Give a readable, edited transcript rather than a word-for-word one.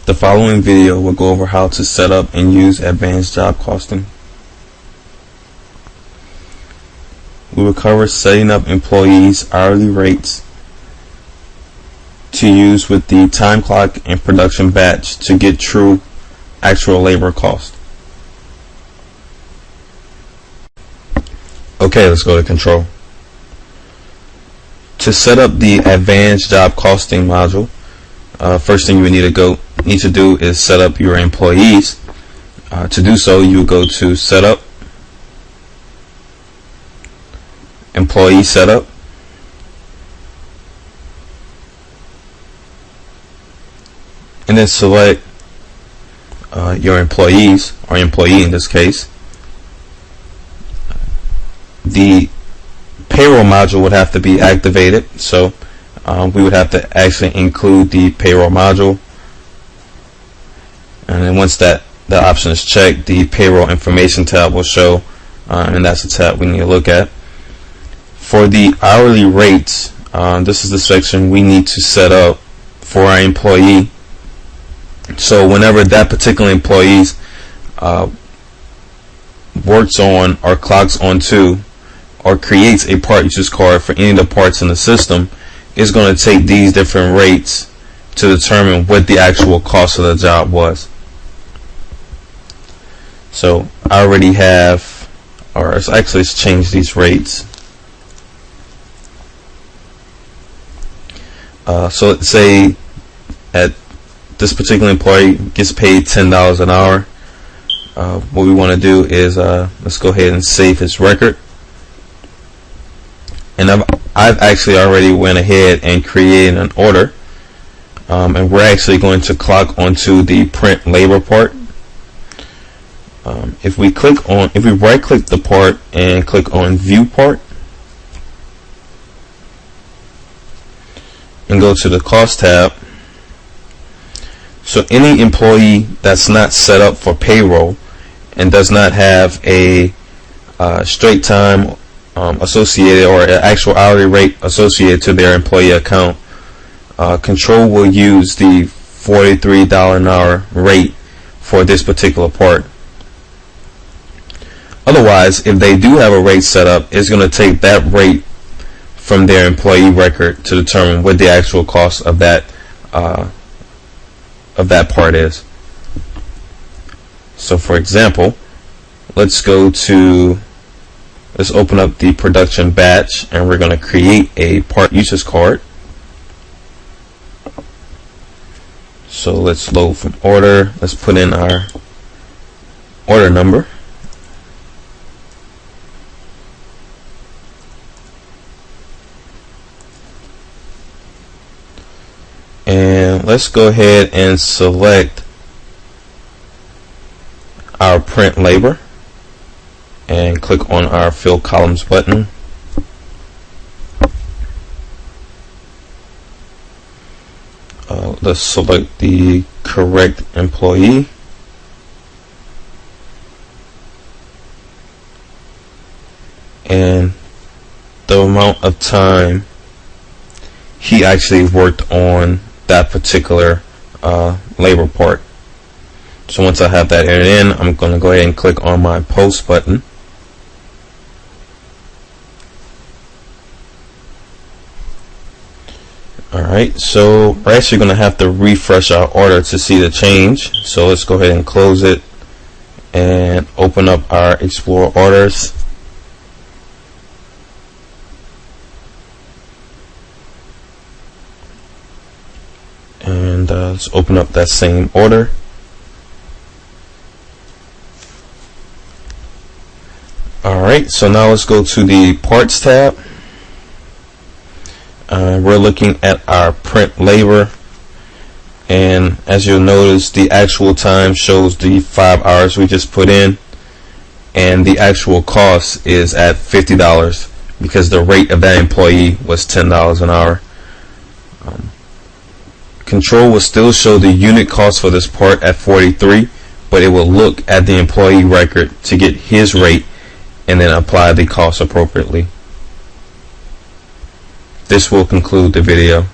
The following video will go over how to set up and use advanced job costing. We will cover setting up employees' hourly rates to use with the time clock and production batch to get true actual labor cost. Okay, let's go to control. To set up the advanced job costing module, first thing you would need to do is set up your employees. To do so, you go to Setup, Employee Setup, and then select your employees, or employee in this case. The payroll module would have to be activated, so we would have to actually include the payroll module, and then once that option is checked, the payroll information tab will show, and that's the tab we need to look at. For the hourly rates, this is the section we need to set up for our employee. So whenever that particular employee works on or clocks onto or creates a part usage card for any of the parts in the system, it's going to take these different rates to determine what the actual cost of the job was. So I already have, or let's change these rates. So let's say at this particular employee gets paid $10 an hour. What we want to do is let's go ahead and save his record. And I've actually already went ahead and created an order, and we're actually going to clock onto the print labor part. If we right click the part and click on View Part and go to the Cost tab, so any employee that's not set up for payroll and does not have a straight time associated or an actual hourly rate associated to their employee account, Control will use the $43 an hour rate for this particular part. Otherwise, if they do have a rate set up, it's going to take that rate from their employee record to determine what the actual cost of that part is. So for example, let's open up the production batch, and we're going to create a part usage card. So let's load from order. Let's put in our order number. And let's go ahead and select our print labor and click on our fill columns button. Let's select the correct employee, and the amount of time he actually worked on that particular labor part. So once I have that entered in, I'm going to go ahead and click on my post button. Alright, so we're actually going to have to refresh our order to see the change. So let's go ahead and close it and open up our Explore Orders. And let's open up that same order. Alright, so now let's go to the Parts tab. We're looking at our print labor, and as you'll notice, the actual time shows the 5 hours we just put in, and the actual cost is at $50 because the rate of that employee was $10 an hour. Control will still show the unit cost for this part at 43, but it will look at the employee record to get his rate and then apply the cost appropriately. This will conclude the video.